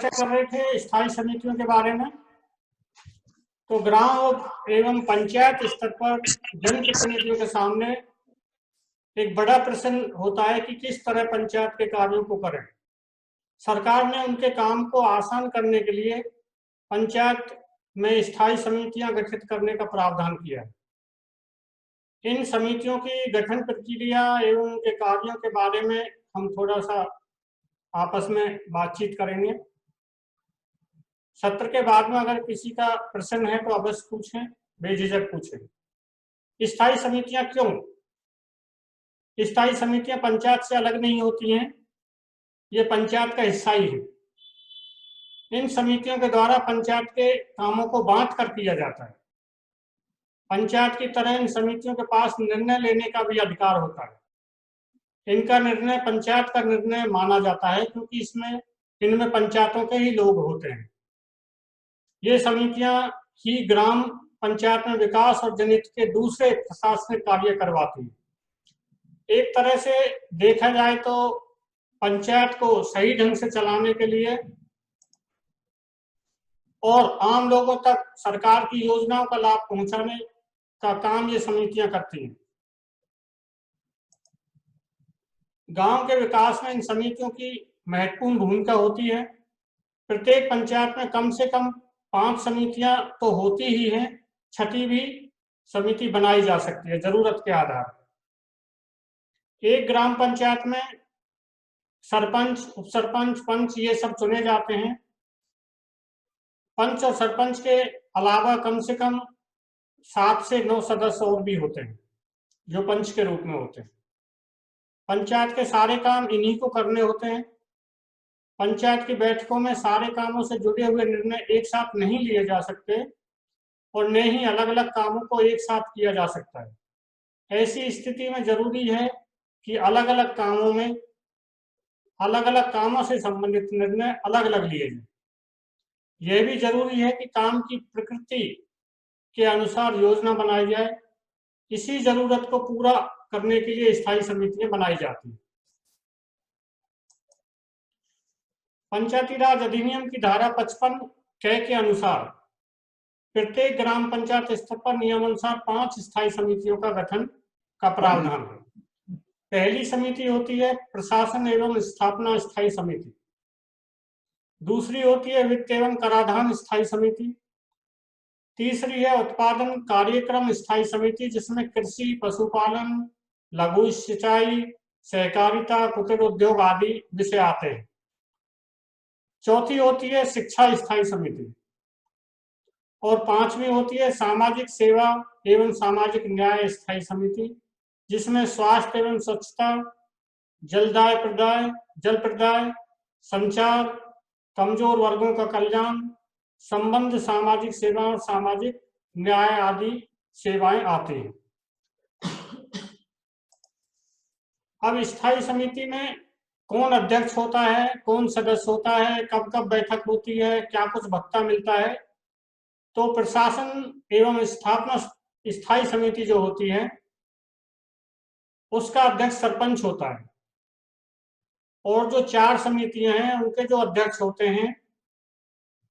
कर रहे थे स्थायी समितियों के बारे में। तो ग्राम एवं पंचायत स्तर पर जनप्रतिनिधियों के सामने एक बड़ा प्रश्न होता है कि किस तरह पंचायत के कार्यों को करें। सरकार ने उनके काम को आसान करने के लिए पंचायत में स्थायी समितियां गठित करने का प्रावधान किया है। इन समितियों की गठन प्रक्रिया एवं उनके कार्यों के बारे में हम थोड़ा सा आपस में बातचीत करेंगे। सत्र के बाद में अगर किसी का प्रश्न है तो अवश्य पूछें, बेझिझक पूछें। स्थायी समितियां क्यों? स्थायी समितियां पंचायत से अलग नहीं होती हैं, ये पंचायत का हिस्सा ही है। इन समितियों के द्वारा पंचायत के कामों को बांट कर किया जाता है। पंचायत की तरह इन समितियों के पास निर्णय लेने का भी अधिकार होता है। इनका निर्णय पंचायत का निर्णय माना जाता है क्योंकि इनमें पंचायतों के ही लोग होते हैं। ये समितियां ही ग्राम पंचायत में विकास और जनहित के दूसरे प्रशासनिक कार्य करवाती हैं। एक तरह से देखा जाए तो पंचायत को सही ढंग से चलाने के लिए और आम लोगों तक सरकार की योजनाओं का लाभ पहुंचाने का काम ये समितियां करती हैं। गांव के विकास में इन समितियों की महत्वपूर्ण भूमिका होती है। प्रत्येक पंचायत में कम से कम 5 समितियां तो होती ही हैं, छठी भी समिति बनाई जा सकती है जरूरत के आधार पर। एक ग्राम पंचायत में सरपंच, उपसरपंच, पंच ये सब चुने जाते हैं। पंच और सरपंच के अलावा कम से कम 7 से 9 सदस्य और भी होते हैं जो पंच के रूप में होते हैं। पंचायत के सारे काम इन्हीं को करने होते हैं। पंचायत की बैठकों में सारे कामों से जुड़े हुए निर्णय एक साथ नहीं लिए जा सकते और न ही अलग अलग कामों को एक साथ किया जा सकता है। ऐसी स्थिति में जरूरी है कि अलग अलग कामों से संबंधित निर्णय अलग अलग लिए जाए। यह भी जरूरी है कि काम की प्रकृति के अनुसार योजना बनाई जाए। इसी जरूरत को पूरा करने के लिए स्थायी समितियां बनाई जाती हैं। पंचायती राज अधिनियम की धारा 55 के अनुसार प्रत्येक ग्राम पंचायत स्तर पर नियमानुसार 5 स्थायी समितियों का गठन का प्रावधान है। पहली समिति होती है प्रशासन एवं स्थापना स्थायी समिति। दूसरी होती है वित्त एवं कराधान स्थायी समिति। तीसरी है उत्पादन कार्यक्रम स्थायी समिति, जिसमें कृषि, पशुपालन, लघु सिंचाई, सहकारिता, कुटीर उद्योग आदि विषय आते हैं। चौथी होती है शिक्षा स्थायी समिति और 5वीं होती है सामाजिक सेवा एवं सामाजिक न्याय स्थायी समिति, जिसमें स्वास्थ्य एवं स्वच्छता, जल प्रदाय, संचार, कमजोर वर्गों का कल्याण, संबंध, सामाजिक सेवा और सामाजिक न्याय आदि सेवाएं आती हैं। अब स्थायी समिति में कौन अध्यक्ष होता है, कौन सदस्य होता है, कब कब बैठक होती है, क्या कुछ भत्ता मिलता है। तो प्रशासन एवं स्थापना स्थायी समिति जो होती है उसका अध्यक्ष सरपंच होता है और जो 4 समितियां हैं उनके जो अध्यक्ष होते हैं,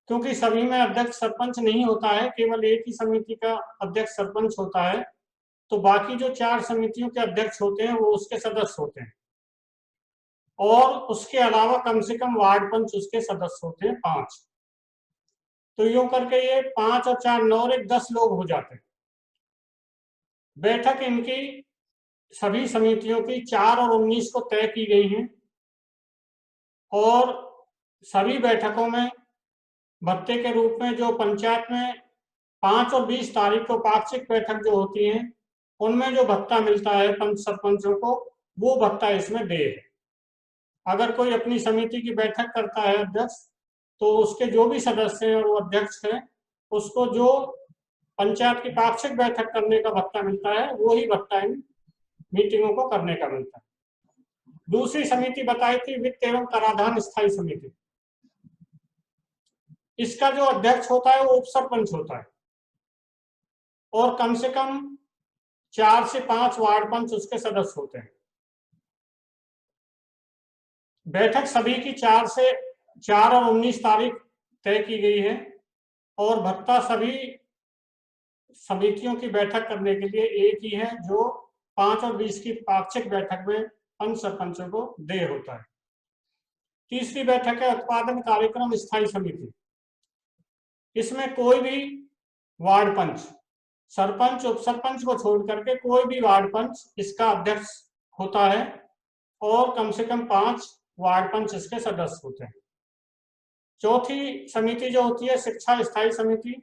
क्योंकि सभी में अध्यक्ष सरपंच नहीं होता है, केवल एक ही समिति का अध्यक्ष सरपंच होता है, तो बाकी जो 4 समितियों के अध्यक्ष होते हैं वो उसके सदस्य होते हैं और उसके अलावा कम से कम वार्ड पंच उसके सदस्य होते हैं 5। तो यूं करके ये 5 और 4 9 और 10 लोग हो जाते हैं। बैठक इनकी सभी समितियों की 4 और 19 को तय की गई है और सभी बैठकों में भत्ते के रूप में जो पंचायत में 5 और 20 तारीख को पाक्षिक बैठक जो होती है उनमें जो भत्ता मिलता है पंच सरपंचों को, वो भत्ता इसमें दे है। अगर कोई अपनी समिति की बैठक करता है अध्यक्ष, तो उसके जो भी सदस्य हैं और वो अध्यक्ष हैं, उसको जो पंचायत की पाक्षिक बैठक करने का भत्ता मिलता है वो ही भत्ता इन मीटिंगों को करने का मिलता है। दूसरी समिति बताई थी वित्त एवं कराधान स्थायी समिति। इसका जो अध्यक्ष होता है वो उपसरपंच होता है और कम से कम 4 से 5 वार्ड पंच उसके सदस्य होते हैं। बैठक सभी की 4 से 4 और 19 तारीख तय की गई है और भत्ता सभी समितियों की बैठक करने के लिए एक ही है, जो 5 और 20 की पाक्षिक बैठक में पंच सरपंचों को देय होता है। तीसरी बैठक है उत्पादन कार्यक्रम स्थायी समिति। इसमें कोई भी वार्ड पंच, सरपंच उप सरपंच को छोड़ करके कोई भी वार्ड पंच इसका अध्यक्ष होता है और कम से कम 5 वार्ड पंच इसके सदस्य होते हैं। चौथी समिति जो होती है शिक्षा स्थायी समिति,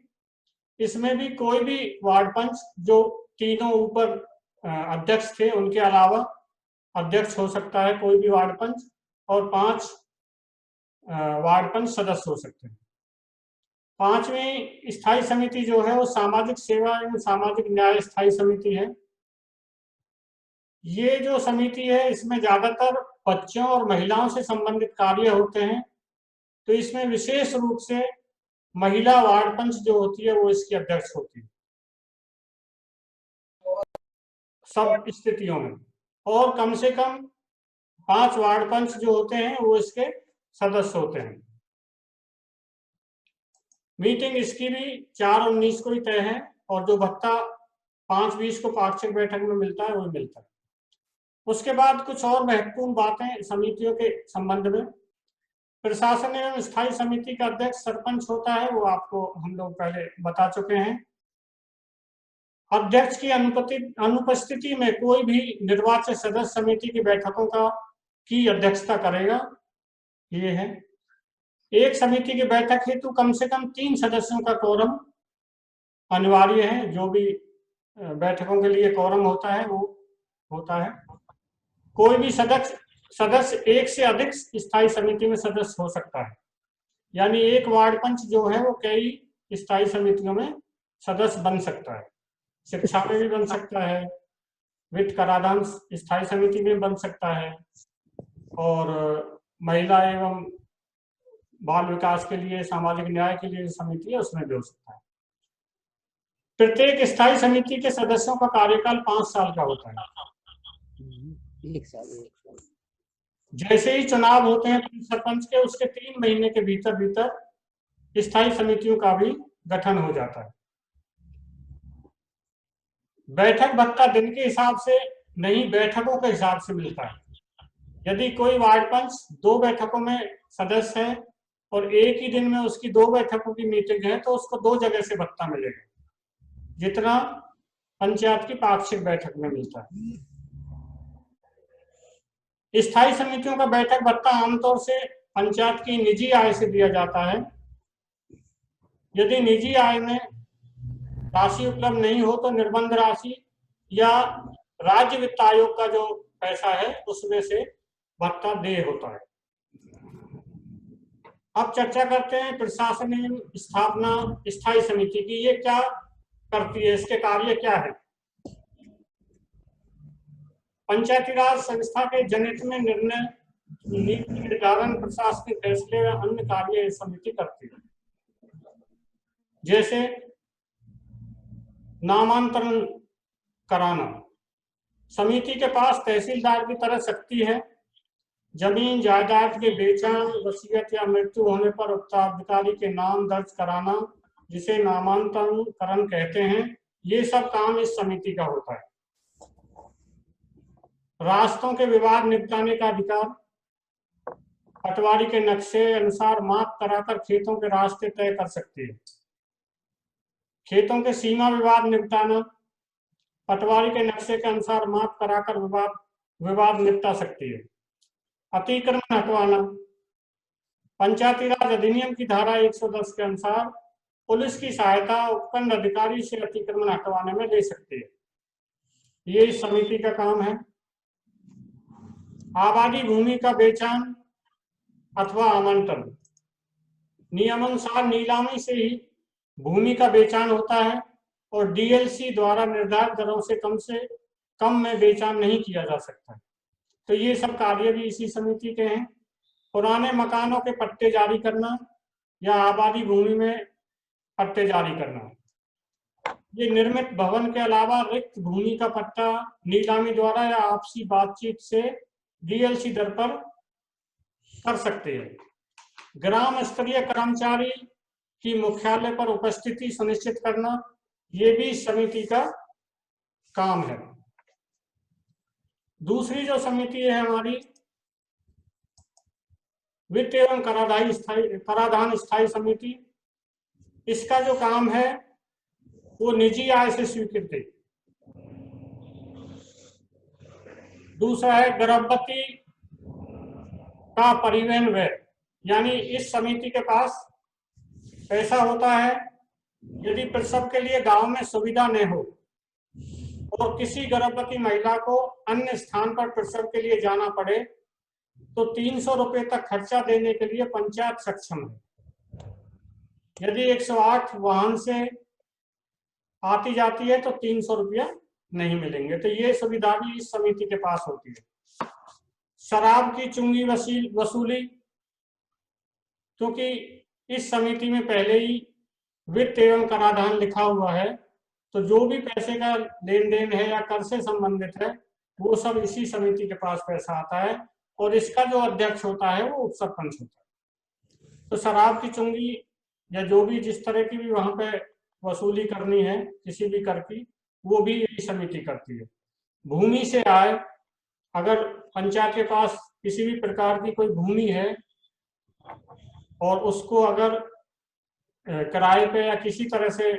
इसमें भी कोई भी वार्ड पंच, जो तीनों ऊपर अध्यक्ष थे उनके अलावा अध्यक्ष हो सकता है कोई भी वार्ड पंच, और 5 वार्ड पंच सदस्य हो सकते हैं। पांचवी स्थायी समिति जो है वो सामाजिक सेवा एवं सामाजिक न्याय स्थायी समिति है। ये जो समिति है इसमें ज्यादातर बच्चों और महिलाओं से संबंधित कार्य होते हैं, तो इसमें विशेष रूप से महिला वार्ड पंच जो होती है वो इसकी अध्यक्ष होती है सब स्थितियों में, और कम से कम 5 वार्ड पंच जो होते हैं वो इसके सदस्य होते हैं। मीटिंग इसकी भी 4 और 19 को ही तय है, और जो भत्ता 5-20 को पाक्षिक बैठक में मिलता है वो मिलता है। उसके बाद कुछ और महत्वपूर्ण बातें समितियों के संबंध में। प्रशासन एवं स्थायी समिति का अध्यक्ष सरपंच होता है, वो आपको हम लोग पहले बता चुके हैं। अध्यक्ष की अनुपस्थिति में कोई भी निर्वाचित सदस्य समिति की बैठकों की अध्यक्षता करेगा। ये है। एक समिति की बैठक हेतु कम से कम 3 सदस्यों का कोरम अनिवार्य है। जो भी बैठकों के लिए कोरम होता है वो होता है। कोई भी सदस्य एक से अधिक स्थायी समिति में सदस्य हो सकता है, यानी एक वार्ड पंच जो है वो कई स्थायी समितियों में सदस्य बन सकता है। शिक्षा में भी बन सकता है, वित्त कराधान स्थायी समिति में बन सकता है, और महिला एवं बाल विकास के लिए, सामाजिक न्याय के लिए समिति है उसमें भी हो सकता है। प्रत्येक स्थायी समिति के सदस्यों का कार्यकाल 5 साल का होता है। 1 साल। जैसे ही चुनाव होते हैं सरपंच के, उसके 3 महीने के भीतर स्थायी समितियों का भी गठन हो जाता है। बैठक भत्ता दिन के हिसाब से नहीं, बैठकों के हिसाब से मिलता है। यदि कोई वार्ड पंच 2 बैठकों में सदस्य है और एक ही दिन में उसकी 2 बैठकों की मीटिंग है, तो उसको 2 जगह से भत्ता मिलेगा, जितना पंचायत की पाक्षिक बैठक में मिलता है। स्थायी समितियों का बैठक भत्ता आमतौर से पंचायत की निजी आय से दिया जाता है। यदि निजी आय में राशि उपलब्ध नहीं हो तो निर्बंध राशि या राज्य वित्त आयोग का जो पैसा है उसमें से भत्ता देय होता है। अब चर्चा करते हैं प्रशासन एवं स्थापना स्थायी समिति की। ये क्या करती है, इसके कार्य क्या है। पंचायती राज संस्था के जनहित में निर्णय, नीति निर्धारण, प्रशासनिक फैसले व अन्य कार्य समिति करती है। जैसे नामांतरण कराना, समिति के पास तहसीलदार की तरह शक्ति है। जमीन जायदाद के बेचान, वसीयत या मृत्यु होने पर उत्तराधिकारी के नाम दर्ज कराना, जिसे नामांतरण कहते हैं, ये सब काम इस समिति का होता है। रास्तों के विवाद निपटाने का अधिकार, पटवारी के नक्शे अनुसार माप कराकर खेतों के रास्ते तय कर सकती है। खेतों के सीमा विवाद निपटाना, पटवारी के नक्शे के अनुसार माप कराकर विवाद निपटा सकती है। अतिक्रमण हटवाना, पंचायती राज अधिनियम की धारा 110 के अनुसार पुलिस की सहायता उपखंड अधिकारी से अतिक्रमण हटवाने में ले सकती है। ये इस समिति का काम है। आबादी भूमि का बेचान अथवा आवंटन, नियमानुसार नीलामी से ही भूमि का बेचान होता है और डीएलसी द्वारा निर्धारित दरों से कम में बेचान नहीं किया जा सकता। तो ये सब कार्य भी इसी समिति के हैं। पुराने मकानों के पट्टे जारी करना या आबादी भूमि में पट्टे जारी करना, ये निर्मित भवन के अलावा रिक्त भूमि का पट्टा नीलामी द्वारा या आपसी बातचीत से डीएलसी दर पर कर सकते हैं। ग्राम स्तरीय कर्मचारी की मुख्यालय पर उपस्थिति सुनिश्चित करना, ये भी समिति का काम है। दूसरी जो समिति है हमारी, वित्त एवं कराधान स्थायी समिति, इसका जो काम है वो निजी आय से स्वीकृति। दूसरा है गर्भवती का परिवहन व्यय, यानी इस समिति के पास पैसा होता है, यदि प्रसव के लिए गांव में सुविधा न हो और किसी गर्भवती महिला को अन्य स्थान पर प्रसव के लिए जाना पड़े तो 300 रुपए तक खर्चा देने के लिए पंचायत सक्षम है। यदि 108 वाहन से आती जाती है तो 300 रुपया नहीं मिलेंगे। तो ये सुविधा भी इस समिति के पास होती है। शराब की चुंगी वसूली, क्योंकि इस समिति में पहले ही वित्त एवं कराधान लिखा हुआ है, तो जो भी पैसे का लेन देन है या कर से संबंधित है वो सब इसी समिति के पास पैसा आता है, और इसका जो अध्यक्ष होता है वो उपसरपंच होता है। तो शराब की चुंगी या जो भी जिस तरह की भी वहां पे वसूली करनी है किसी भी कर की, वो भी यही समिति करती है। भूमि से आय, अगर पंचायत के पास किसी भी प्रकार की कोई भूमि है और उसको अगर किराए पे या किसी तरह से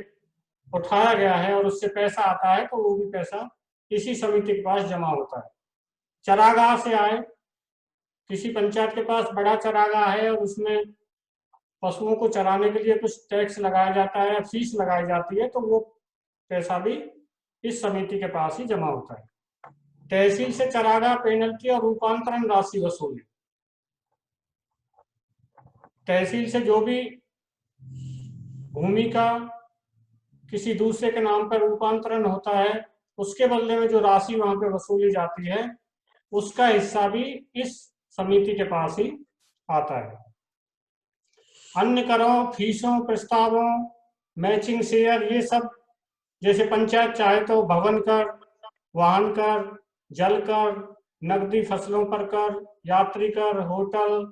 उठाया गया है और उससे पैसा आता है तो वो भी पैसा इसी समिति के पास जमा होता है। चरागाह से आए, किसी पंचायत के पास बड़ा चरागाह है और उसमें पशुओं को चराने के लिए कुछ टैक्स लगाया जाता है या फीस लगाई जाती है, तो वो पैसा भी इस समिति के पास ही जमा होता है। तहसील से चरागाह पेनल्टी और रूपांतरण राशि वसूली, तहसील से जो भी भूमि का किसी दूसरे के नाम पर रूपांतरण होता है उसके बदले में जो राशि वहां पे वसूली जाती है उसका हिस्सा भी इस समिति के पास ही आता है। अन्य करों, फीसों, प्रस्तावों, मैचिंग शेयर, ये सब जैसे पंचायत चाहे तो भवन कर, वाहन कर, जल कर, नकदी फसलों पर कर, यात्री कर, होटल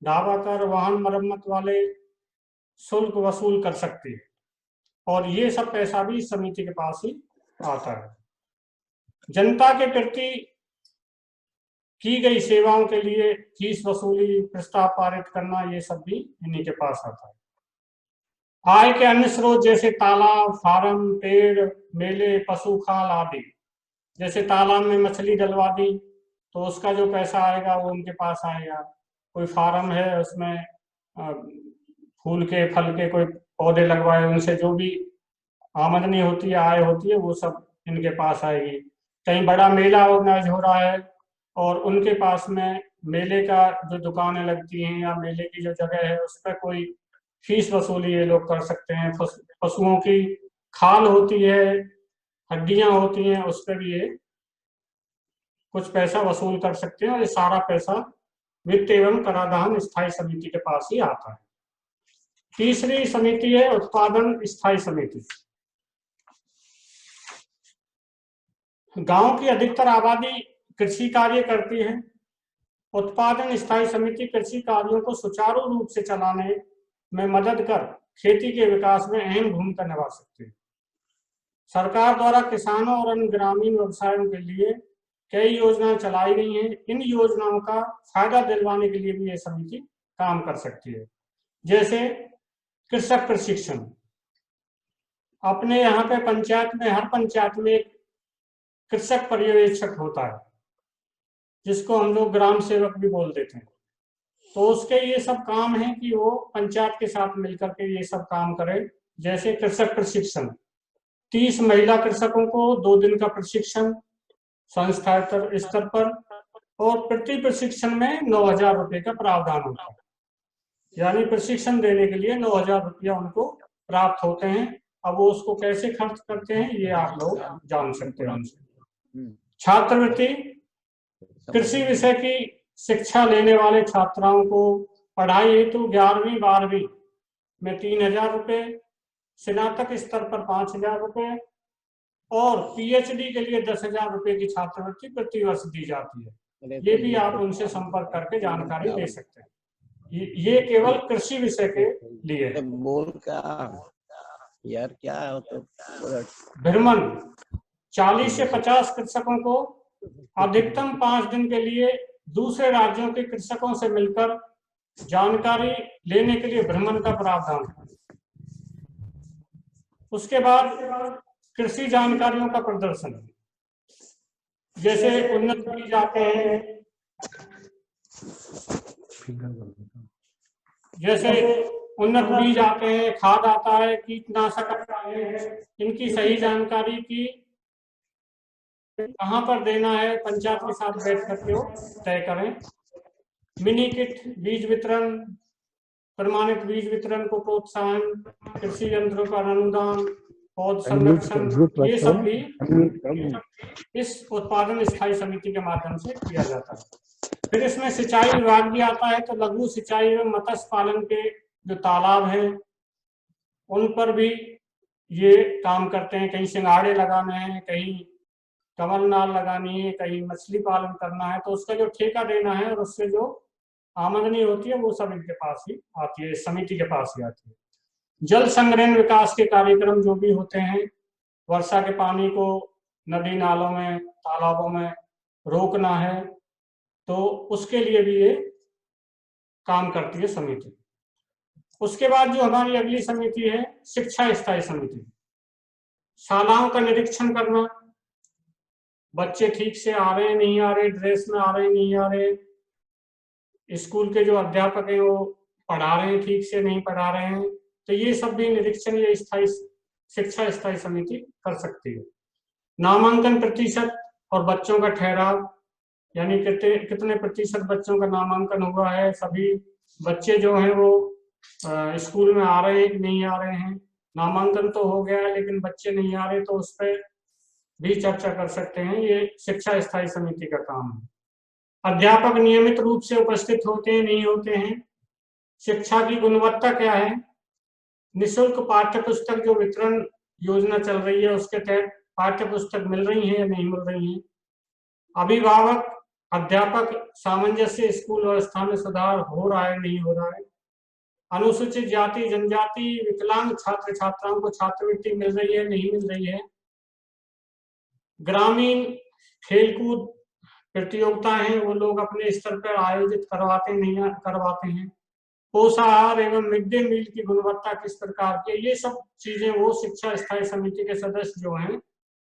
ढाबा कर, वाहन मरम्मत वाले शुल्क वसूल कर सकती है, और ये सब पैसा भी इस समिति के पास ही आता है। जनता के प्रति की गई सेवाओं के लिए फीस वसूली, प्रस्ताव पारित करना, ये सब भी इन्हीं के पास आता है। आय के अन्य स्रोत जैसे तालाब, फार्म, पेड़, मेले, पशु खाल आदि, जैसे तालाब में मछली डलवा दी तो उसका जो पैसा आएगा वो उनके पास आएगा। कोई फार्म है उसमें फूल के, फल के कोई पौधे लगवाए, उनसे जो भी आमदनी होती है, आय होती है, वो सब इनके पास आएगी। कहीं बड़ा मेला ऑर्गेनाइज हो रहा है और उनके पास में मेले का जो दुकानें लगती हैं या मेले की जो जगह है उस पर कोई फीस वसूली ये लोग कर सकते हैं। पशुओं की खाल होती है, हड्डियां होती हैं, उस पर भी ये कुछ पैसा वसूल कर सकते हैं, और ये सारा पैसा वित्त एवं कराधान स्थायी समिति के पास ही आता है। तीसरी समिति है उत्पादन स्थायी समिति। गांव की अधिकतर आबादी कृषि कार्य करती है। उत्पादन स्थायी समिति कृषि कार्यों को सुचारू रूप से चलाने में मदद कर खेती के विकास में अहम भूमिका निभा सकती है। सरकार द्वारा किसानों और अन्य ग्रामीण व्यवसायों के लिए कई योजनाएं चलाई गई हैं। इन योजनाओं का फायदा दिलवाने के लिए भी यह समिति काम कर सकती है। जैसे कृषक प्रशिक्षण, अपने यहाँ पे पंचायत में, हर पंचायत में एक कृषक पर्यवेक्षक होता है जिसको हम लोग ग्राम सेवक भी बोल देते हैं। तो उसके ये सब काम है कि वो पंचायत के साथ मिलकर के ये सब काम करे। जैसे कृषक प्रशिक्षण, 30 महिला कृषकों को 2 दिन का प्रशिक्षण संस्था स्तर पर, और प्रति प्रशिक्षण में 9,000 रुपए का प्रावधान होता है। यानी प्रशिक्षण देने के लिए 9,000 रुपया उनको प्राप्त होते हैं। अब वो उसको कैसे खर्च करते हैं ये आप लोग जान सकते हैं उनसे। छात्रवृत्ति, कृषि विषय की शिक्षा लेने वाले छात्राओं को पढ़ाई हेतु 11वीं 12वीं में 3,000 रुपए, स्नातक स्तर पर 5,000 रुपए और पीएचडी के लिए 10,000 रुपए की छात्रवृत्ति प्रति वर्ष दी जाती है। ये भी आप उनसे संपर्क करके जानकारी ले सकते हैं। ये केवल कृषि विषय के लिए है। बोल का यार क्या है तो भ्रमण 40 से 50 कृषकों को अधिकतम 5 दिन के लिए दूसरे राज्यों के कृषकों से मिलकर जानकारी लेने के लिए भ्रमण का प्रावधान है। उसके बाद कृषि जानकारियों का प्रदर्शन, जैसे उन्नत बीज आते हैं, खाद आता है, कीटनाशक आता है, इनकी सही जानकारी की कहाँ पर देना है पंचायत के साथ बैठ करके वो तय करें। मिनी किट बीज वितरण, प्रमाणित बीज वितरण को प्रोत्साहन, कृषि यंत्रों का अनुदान, पौध संरक्षण, ये सब भी इस उत्पादन स्थायी समिति के माध्यम से किया जाता है। फिर इसमें सिंचाई विभाग भी आता है, तो लघु सिंचाई एवं मत्स्य पालन के जो तालाब हैं उन पर भी ये काम करते हैं। कहीं सिंगाड़े लगाने हैं, कहीं कमल नाल लगानी है, कहीं मछली पालन करना है, तो उसका जो ठेका देना है और उससे जो आमदनी होती है वो सब इनके पास ही आती है, समिति के पास ही आती है। जल संग्रहण विकास के कार्यक्रम जो भी होते हैं, वर्षा के पानी को नदी नालों में, तालाबों में रोकना है, तो उसके लिए भी ये काम करती है समिति। उसके बाद जो हमारी अगली समिति है शिक्षा स्थायी समिति। शालाओं का निरीक्षण करना, बच्चे ठीक से आ रहे हैं नहीं आ रहे, ड्रेस में आ रहे नहीं आ रहे, स्कूल के जो अध्यापक हैं वो पढ़ा रहे हैं ठीक से नहीं पढ़ा रहे हैं, तो ये सब भी निरीक्षण ये शिक्षा स्थायी समिति कर सकती है। नामांकन प्रतिशत और बच्चों का ठहराव, यानी कितने प्रतिशत बच्चों का नामांकन हुआ है, सभी बच्चे जो हैं वो स्कूल में आ रहे हैं कि नहीं आ रहे हैं, नामांकन तो हो गया है लेकिन बच्चे नहीं आ रहे, तो उस पर भी चर्चा कर सकते हैं। ये शिक्षा स्थायी समिति का काम है। अध्यापक नियमित रूप से उपस्थित होते हैं नहीं होते हैं, शिक्षा की गुणवत्ता क्या है, निःशुल्क पाठ्य पुस्तक जो वितरण योजना चल रही है उसके तहत पाठ्य पुस्तक मिल रही है या नहीं मिल रही है, अभिभावक अध्यापक सामंजस्य स्कूल व्यवस्था में सुधार हो रहा है नहीं हो रहा है, अनुसूचित जाति जनजाति विकलांग छात्र छात्राओं को छात्रवृत्ति मिल रही है नहीं मिल रही है, ग्रामीण खेलकूद प्रतियोगिताएं वो लोग अपने स्तर पर आयोजित करवाते नहीं करवाते हैं, पोषाहार एवं मिड डे मील की गुणवत्ता किस प्रकार की, ये सब चीजें वो शिक्षा स्थायी समिति के सदस्य जो हैं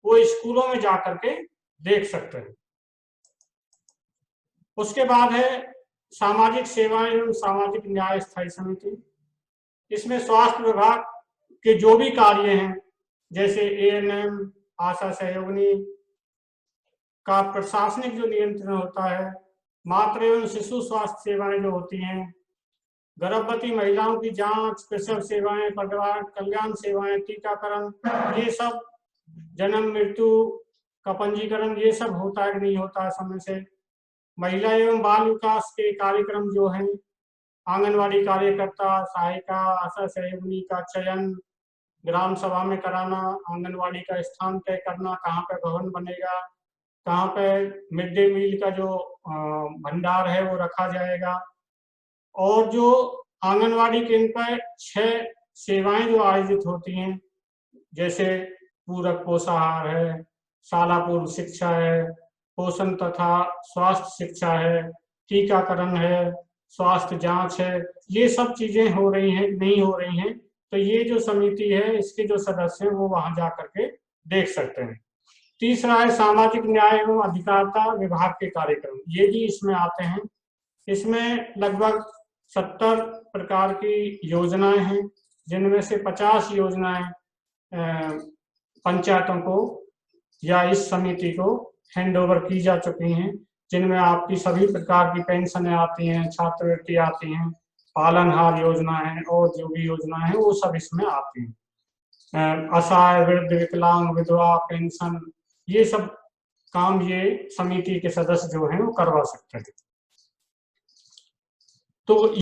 वो स्कूलों में जाकर के देख सकते हैं। उसके बाद है सामाजिक सेवाएं एवं सामाजिक न्याय स्थायी समिति। इसमें स्वास्थ्य विभाग के जो भी कार्य हैं, जैसे ANM आशा सहयोगिनी का प्रशासनिक जो नियंत्रण होता है, मातृ एवं शिशु स्वास्थ्य सेवाएं जो होती हैं, गर्भवती महिलाओं की जांच, प्रसव सेवाएं, परिवार कल्याण सेवाएं, टीकाकरण, ये सब, जन्म मृत्यु का पंजीकरण, ये सब होता है कि नहीं होता है समय से। महिला एवं बाल विकास के कार्यक्रम जो हैं, आंगनवाड़ी कार्यकर्ता, सहायिका, आशा सहयोगिनी का चयन ग्राम सभा में कराना, आंगनवाड़ी का स्थान तय करना, कहाँ पे भवन बनेगा, कहाँ पे मिड डे मील का जो भंडार है वो रखा जाएगा, और जो आंगनवाड़ी केंद्र पर 6 सेवाएं जो आयोजित होती हैं, जैसे पूरक पोषाहार है, शाला पूर्व शिक्षा है, पोषण तथा स्वास्थ्य शिक्षा है, टीकाकरण है, स्वास्थ्य जांच है, ये सब चीजें हो रही हैं नहीं हो रही हैं, तो ये जो समिति है इसके जो सदस्य हैं वो वहां जाकर के देख सकते हैं। तीसरा है सामाजिक न्याय एवं अधिकारिता विभाग के कार्यक्रम, ये भी इसमें आते हैं। इसमें लगभग 70 प्रकार की योजनाएं हैं, जिनमें से 50 योजनाएं पंचायतों को या इस समिति को हैंडओवर की जा चुकी हैं, जिनमें आपकी सभी प्रकार की पेंशनें आती हैं, छात्रवृत्ति आती हैं, पालनहार योजना है और जो भी योजना है वो सब इसमें आती हैं। असहाय, वृद्ध, विकलांग, विधवा पेंशन, ये सब काम ये समिति के सदस्य जो हैं वो करवा सकते हैं। तो